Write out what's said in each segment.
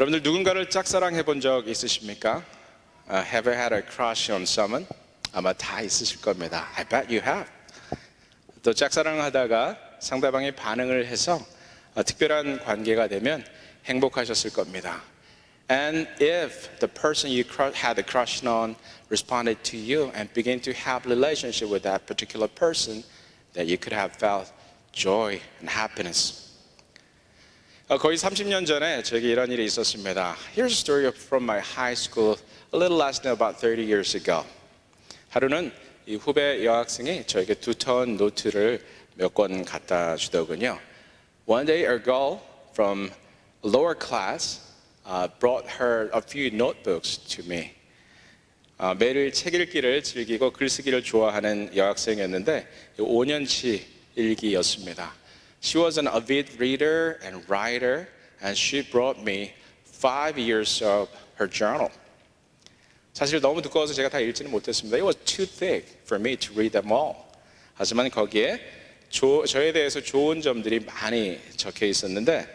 여러분들 누군가를 짝사랑해 본 적 있으십니까? Have you had a crush on someone? 아마 다 있으실 겁니다. I bet you have. 또 짝사랑을 하다가 상대방이 반응을 해서 특별한 관계가 되면 행복하셨을 겁니다. And if the person you had a crush on responded to you and began to have a relationship with that particular person, that you could have felt joy and happiness. 거의 30년 전에 저에게 이런 일이 있었습니다. Here's a story from my high school, a little less than about 30 years ago. 하루는 이 후배 여학생이 저에게 두터운 노트를 몇 권 갖다 주더군요. One day a girl from lower class brought her a few notebooks to me. 매일 책 읽기를 즐기고 글쓰기를 좋아하는 여학생이었는데 5년치 일기였습니다. She was an avid reader and writer, and she brought me 5 years of her journal. 사실 너무 두꺼워서 제가 다 읽지는 못했습니다. It was too thick for me to read them all. 하지만 거기에 저에 대해서 좋은 점들이 많이 적혀 있었는데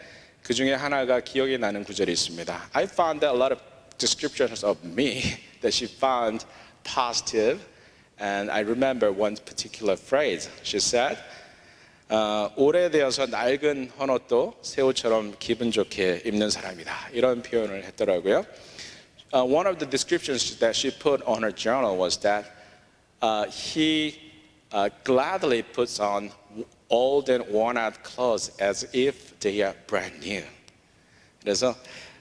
그 중에 하나가 기억이 나는 구절이 있습니다. I found that a lot of descriptions of me that she found positive, and I remember one particular phrase. She said, 오래되어서 낡은 헌옷도 새 옷처럼 기분 좋게 입는 사람이다. 이런 표현을 했더라고요. One of the descriptions that she put on her journal was that he gladly puts on old and worn-out clothes as if they are brand new. 그래서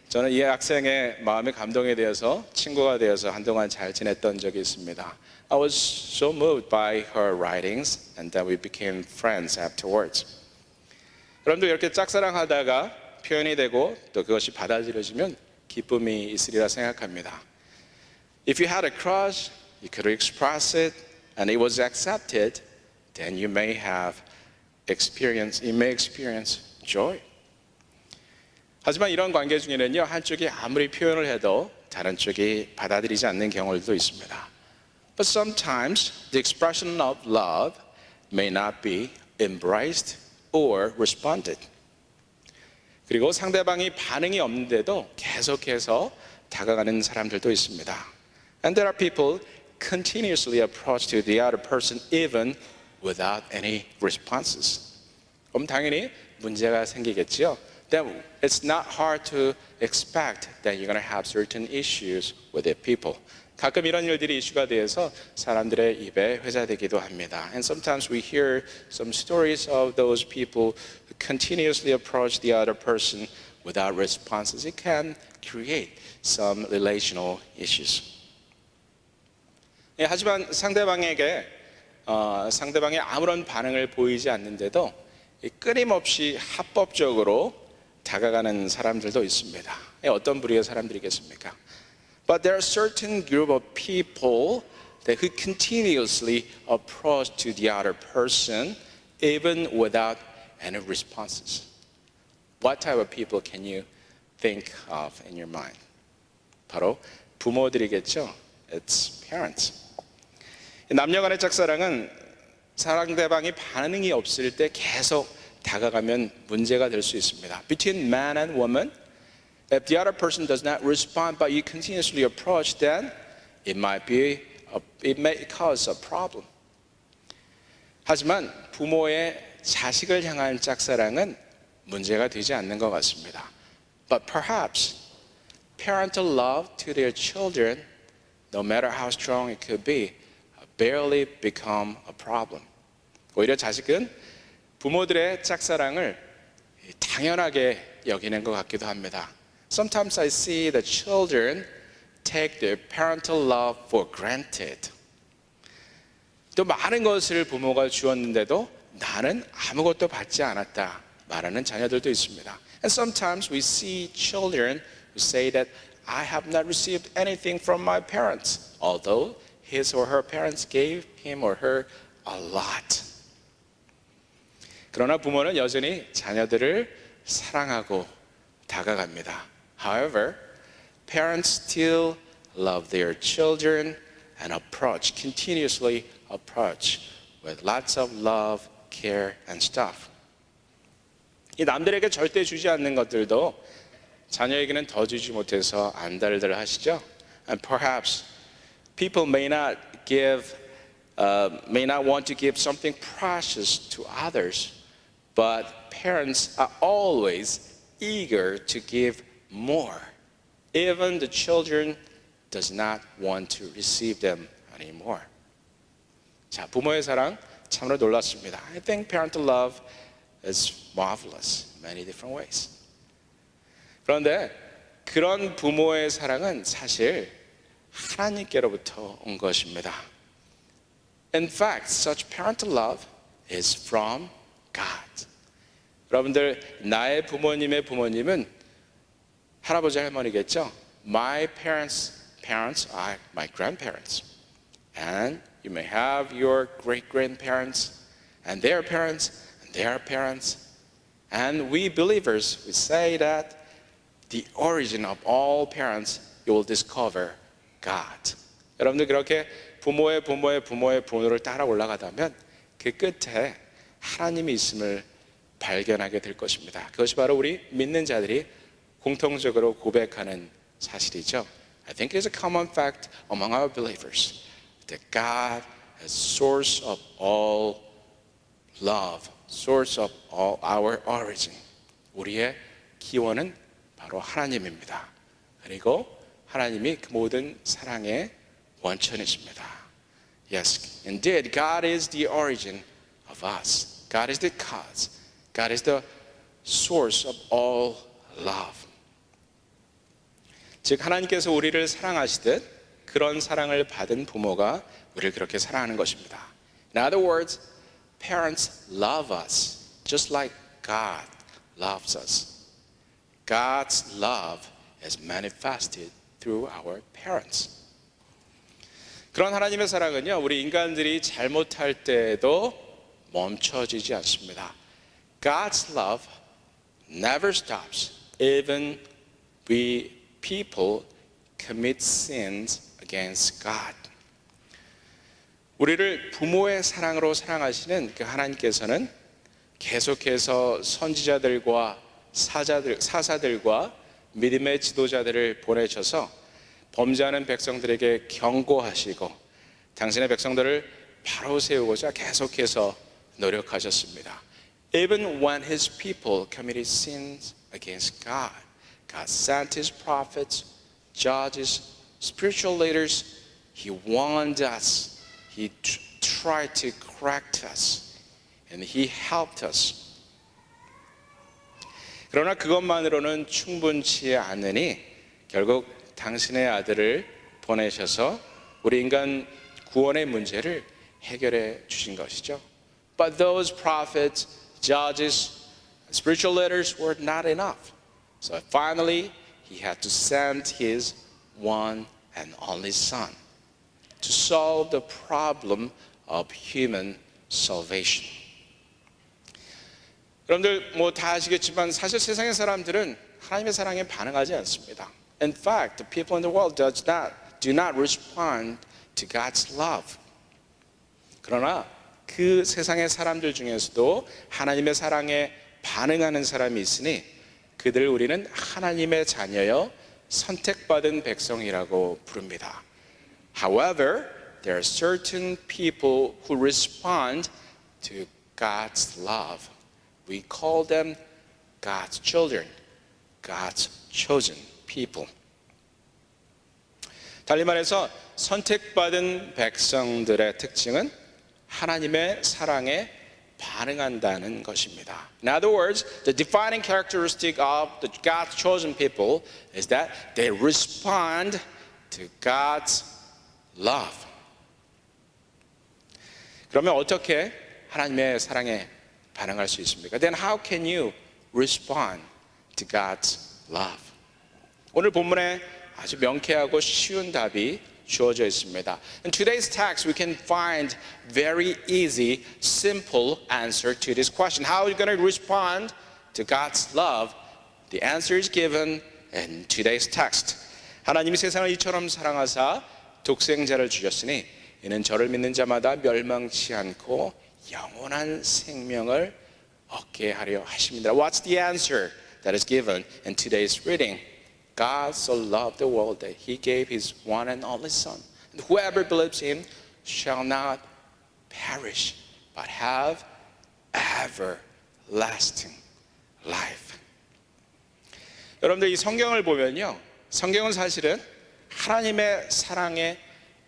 저는 이 학생의 마음의 감동에 대해서 친구가 되어서 한동안 잘 지냈던 적이 있습니다. I was so moved by her writings, and then we became friends afterwards. 여러분들 이렇게 짝사랑하다가 표현이 되고 또 그것이 받아들여지면 기쁨이 있으리라 생각합니다. If you had a crush, you could express it, and it was accepted, then you may experience joy. 하지만 이런 관계 중에는요, 한쪽이 아무리 표현을 해도 다른 쪽이 받아들이지 않는 경우도 있습니다. But sometimes the expression of love may not be embraced or responded. 그리고 상대방이 반응이 없는데도 계속해서 다가가는 사람들도 있습니다. And there are people continuously approach to the other person even without any responses. 그럼 당연히 문제가 생기겠지요. Then it's not hard to expect that you're going to have certain issues with the people. 가끔 이런 일들이 이슈가 되어서 사람들의 입에 회자되기도 합니다. And sometimes we hear some stories of those people who continuously approach the other person without responses. It can create some relational issues. 하지만 상대방에게 상대방이 아무런 반응을 보이지 않는데도 끊임없이 합법적으로 다가가는 사람들도 있습니다. 어떤 부류의 사람들이겠습니까? But there are certain group of people that who continuously approach to the other person even without any responses. What type of people can you think of in your mind? 바로 부모들이겠죠. It's parents. 남녀 간의 짝사랑은 상대방이 반응이 없을 때 계속 다가가면 문제가 될 수 있습니다. Between man and woman, if the other person does not respond, but you continuously approach, then it may cause a problem. 하지만 부모의 자식을 향한 짝사랑은 문제가 되지 않는 것 같습니다. But perhaps parental love to their children, no matter how strong it could be, barely become a problem. 오히려 자식은 부모들의 짝사랑을 당연하게 여기는 것 같기도 합니다. Sometimes I see the children take their parental love for granted. 또 많은 것을 부모가 주었는데도 나는 아무것도 받지 않았다 말하는 자녀들도 있습니다. And sometimes we see children who say that I have not received anything from my parents, although his or her parents gave him or her a lot. 그러나 부모는 여전히 자녀들을 사랑하고 다가갑니다. However, parents still love their children and continuously approach with lots of love, care, and stuff. 이 남들에게 절대 주지 않는 것들도 자녀에게는 더 주지 못해서 안달들 하시죠? And perhaps people may not want to give something precious to others, but parents are always eager to give more. Even the children does not want to receive them anymore. 자, 부모의 사랑 참으로 놀랍습니다. I think parental love is marvelous in many different ways. 그런데 그런 부모의 사랑은 사실 하나님께로부터 온 것입니다. In fact, such parental love is from God. 여러분들, 나의 부모님의 부모님은 할아버지 할머니겠죠? My parents are my grandparents. And you may have your great-grandparents and their parents and their parents. And we believers, we say that the origin of all parents, you will discover God. 여러분들 그렇게 부모의 부모를 따라 올라가다면 그 끝에 하나님이 있음을 발견하게 될 것입니다. 그것이 바로 우리 믿는 자들이 공통적으로 고백하는 사실이죠. I think it's a common fact among our believers that God is source of all love, source of all our origin. 우리의 기원은 바로 하나님입니다. 그리고 하나님이 그 모든 사랑의 원천이십니다. Yes, indeed, God is the origin of us. God is the cause. God is the source of all love. 즉 하나님께서 우리를 사랑하시듯 그런 사랑을 받은 부모가 우리를 그렇게 사랑하는 것입니다. In other words, parents love us just like God loves us. God's love is manifested through our parents. 그런 하나님의 사랑은요, 우리 인간들이 잘못할 때에도 멈춰지지 않습니다. God's love never stops, even we people commit sins against God. 우리를 부모의 사랑으로 사랑하시는 그 하나님께서는 계속해서 선지자들과 사사들과 믿음의 지도자들을 보내셔서 범죄하는 백성들에게 경고하시고 당신의 백성들을 바로 세우고자 계속해서 노력하셨습니다. Even when his people committed sins against God, God sent his prophets, judges, spiritual leaders. He warned us. He tried to correct us. And he helped us. 그러나 그것만으로는 충분치 않으니 결국 당신의 아들을 보내셔서 우리 인간 구원의 문제를 해결해 주신 것이죠. But those prophets, judges, spiritual leaders were not enough. So finally, he had to send his one and only son to solve the problem of human salvation. 여러분들 뭐 다 아시겠지만 사실 세상의 사람들은 하나님의 사랑에 반응하지 않습니다. In fact, the people in the world do not respond to God's love. 그러나 그 세상의 사람들 중에서도 하나님의 사랑에 반응하는 사람이 있으니 그들을 우리는 하나님의 자녀여 선택받은 백성이라고 부릅니다. However, there are certain people who respond to God's love. We call them God's children, God's chosen people. 달리 말해서 선택받은 백성들의 특징은 하나님의 사랑에 반응한다는 것입니다. In other words, the defining characteristic of the God's chosen people is that they respond to God's love. 그러면 어떻게 하나님의 사랑에 반응할 수 있습니까? Then how can you respond to God's love? 오늘 본문에 아주 명쾌하고 쉬운 답이 주어져 있습니다. In today's text, we can find very easy, simple answer to this question. How are you going to respond to God's love? The answer is given in today's text. 하나님이 세상을 이처럼 사랑하사 독생자를 주셨으니 이는 저를 믿는 자마다 멸망치 않고 영원한 생명을 얻게 하려 하십니다. What's the answer that is given in today's reading. God so loved the world that he gave his one and only Son. And whoever believes him shall not perish, but have everlasting life. 여러분들 이 성경을 보면요, 성경은 사실은 하나님의 사랑에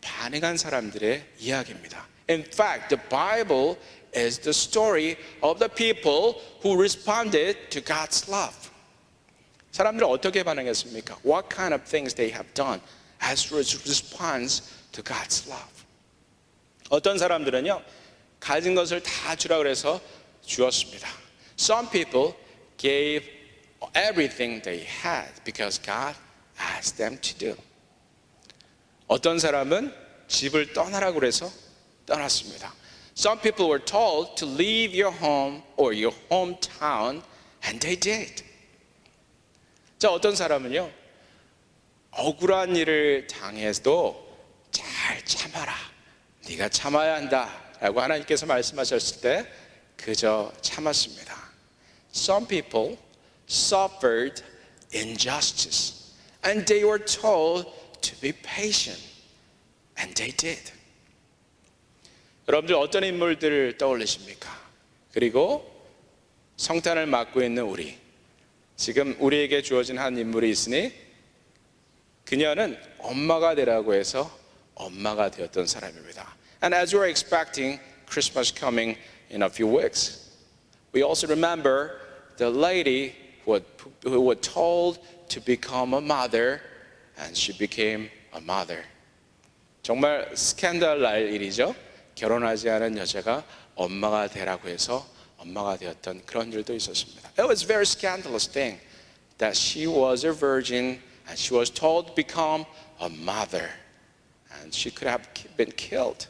반응한 사람들의 이야기입니다. In fact, the Bible is the story of the people who responded to God's love. 사람들은 어떻게 반응했습니까? What kind of things they have done as a response to God's love. 어떤 사람들은요, 가진 것을 다 주라 그래서 주었습니다. Some people gave everything they had because God asked them to do. 어떤 사람은 집을 떠나라고 그래서 떠났습니다. Some people were told to leave your home or your hometown, and they did. 자, 어떤 사람은요, 억울한 일을 당해도 잘 참아라. 네가 참아야 한다. 라고 하나님께서 말씀하셨을 때 그저 참았습니다. Some people suffered injustice, and they were told to be patient, and they did. 여러분들 어떤 인물들을 떠올리십니까? 그리고 성탄을 맞고 있는 우리, 지금 우리에게 주어진 한 인물이 있으니 그녀는 엄마가 되라고 해서 엄마가 되었던 사람입니다. And as we're expecting Christmas coming in a few weeks, we also remember the lady who was told to become a mother, and she became a mother. 정말 스캔들 날 일이죠. 결혼하지 않은 여자가 엄마가 되라고 해서 엄마가 되었던 그런 일도 있었습니다. It was a very scandalous thing that she was a virgin and she was told to become a mother, and she could have been killed.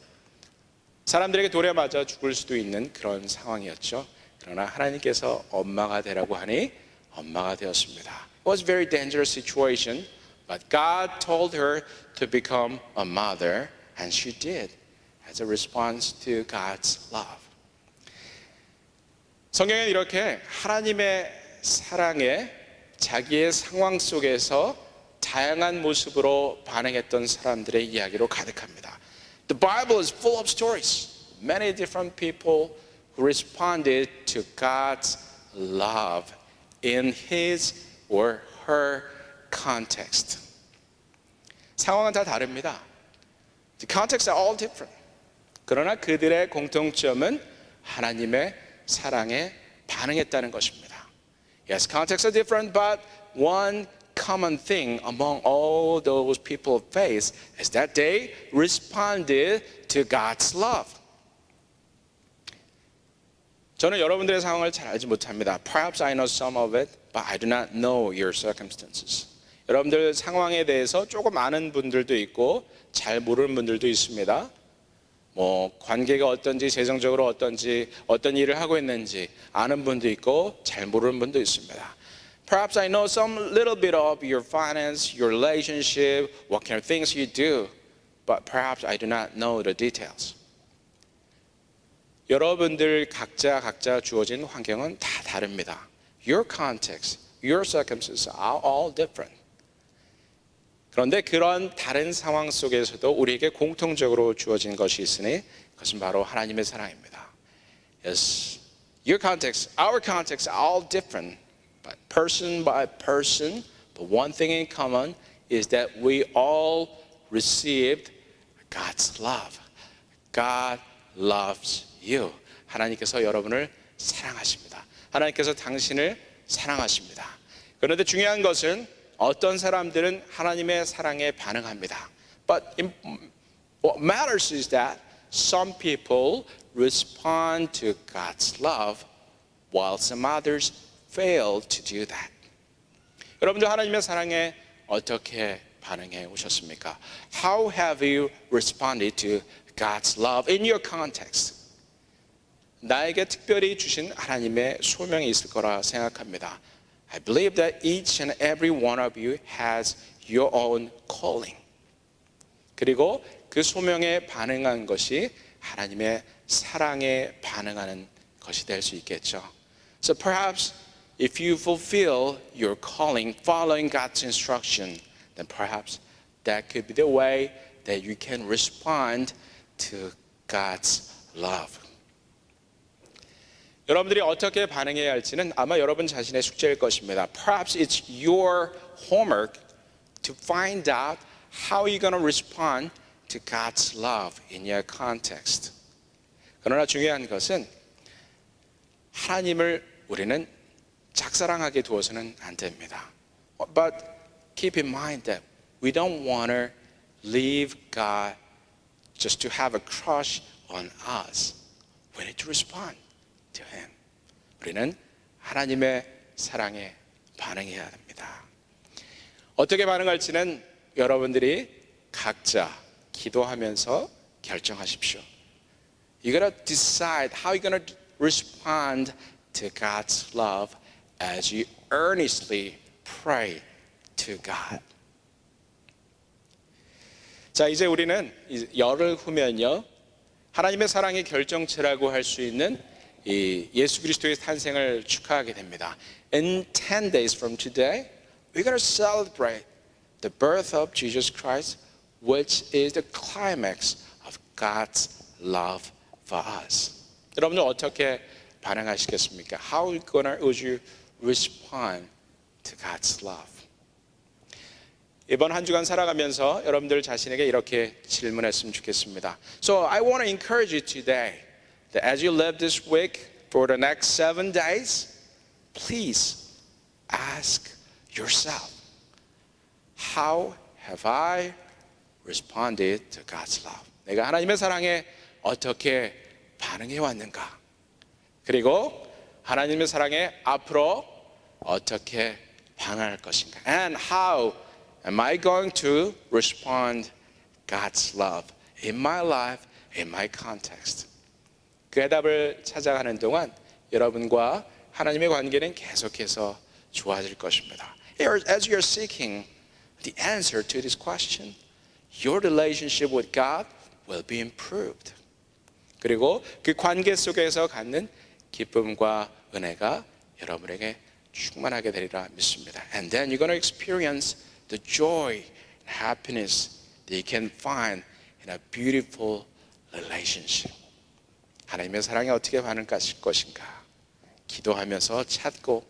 사람들에게 돌에 맞아 죽을 수도 있는 그런 상황이었죠. 그러나 하나님께서 엄마가 되라고 하니 엄마가 되었습니다. It was a very dangerous situation, but God told her to become a mother, and she did as a response to God's love. 성경에 이렇게 하나님의 사랑에 자기의 상황 속에서 다양한 모습으로 반응했던 사람들의 이야기로 가득합니다. The Bible is full of stories. Many different people who responded to God's love in his or her context. 상황은 다 다릅니다. The contexts are all different. 그러나 그들의 공통점은 하나님의 사랑에 반응했다는 것입니다. Yes, contexts are different, but one common thing among all those people of faith is that they responded to God's love. 저는 여러분들의 상황을 잘 알지 못합니다. Perhaps I know some of it, but I do not know your circumstances. 여러분들 상황에 대해서 조금 아는 분들도 있고 잘 모르는 분들도 있습니다. 관계가 어떤지, 재정적으로 어떤지, 어떤 일을 하고 있는지 아는 분도 있고 잘 모르는 분도 있습니다. Perhaps I know some little bit of your finance, your relationship, what kind of things you do, but perhaps I do not know the details. 여러분들 각자 주어진 환경은 다 다릅니다. Your context, your circumstances are all different. 그런데 그런 다른 상황 속에서도 우리에게 공통적으로 주어진 것이 있으니 그것은 바로 하나님의 사랑입니다. Yes, your context, our context are all different, but person by person, but one thing in common is that we all received God's love. God loves you. 하나님께서 여러분을 사랑하십니다. 하나님께서 당신을 사랑하십니다. 그런데 중요한 것은 어떤 사람들은 하나님의 사랑에 반응합니다. But what matters is that some people respond to God's love while some others fail to do that. 여러분들 하나님의 사랑에 어떻게 반응해 오셨습니까? How have you responded to God's love in your context? 나에게 특별히 주신 하나님의 소명이 있을 거라 생각합니다. I believe that each and every one of you has your own calling. 그리고 그 소명에 반응한 것이 하나님의 사랑에 반응하는 것이 될 수 있겠죠. So perhaps if you fulfill your calling, following God's instruction, then perhaps that could be the way that you can respond to God's love. 여러분들이 어떻게 반응해야 할지는 아마 여러분 자신의 숙제일 것입니다. Perhaps it's your homework to find out how you're going to respond to God's love in your context. 그러나 중요한 것은 하나님을 우리는 짝사랑하게 두어서는 안 됩니다. But keep in mind that we don't want to leave God just to have a crush on us. We need to respond to Him. 우리는 하나님의 사랑에 반응해야 합니다. 어떻게 반응할지는 여러분들이 각자 기도하면서 결정하십시오. You're going to decide how you're going to respond to God's love as you earnestly pray to God. 자, 이제 우리는 열흘 후면요, 하나님의 사랑의 결정체라고 할 수 있는 이 예수 그리스도의 탄생을 축하하게 됩니다. In 10 days from today, we're going to celebrate the birth of Jesus Christ, which is the climax of God's love for us. 여러분들 어떻게 반응하시겠습니까? How would you respond to God's love? 이번 한 주간 살아가면서 여러분들 자신에게 이렇게 질문했으면 좋겠습니다. So I want to encourage you today that as you live this week for the next 7 days, please ask yourself, how have I responded to God's love? 내가 하나님의 사랑에 어떻게 반응해 왔는가? 그리고 하나님의 사랑에 앞으로 어떻게 반응할 것인가? And how am I going to respond God's love in my life, in my context? 그 해답을 찾아가는 동안 여러분과 하나님의 관계는 계속해서 좋아질 것입니다. As you're seeking the answer to this question, your relationship with God will be improved. 그리고 그 관계 속에서 갖는 기쁨과 은혜가 여러분에게 충만하게 되리라 믿습니다. And then you're going to experience the joy and happiness that you can find in a beautiful relationship. 하나님의 사랑에 어떻게 반응하실 것인가? 기도하면서 찾고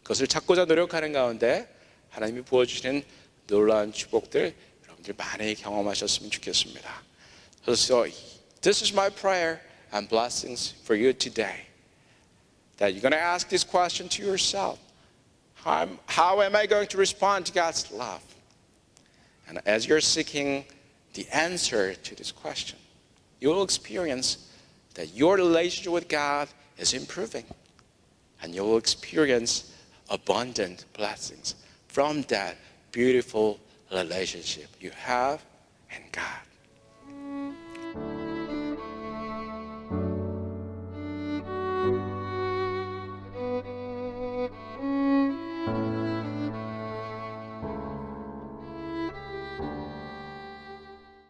그것을 찾고자 노력하는 가운데 하나님이 부어주시는 놀라운 축복들 여러분들 많이 경험하셨으면 좋겠습니다. So this is my prayer and blessings for you today. That you're going to ask this question to yourself. How am I going to respond to God's love? And as you're seeking the answer to this question, you will experience that your relationship with God is improving. And you will experience abundant blessings from that beautiful relationship you have in God.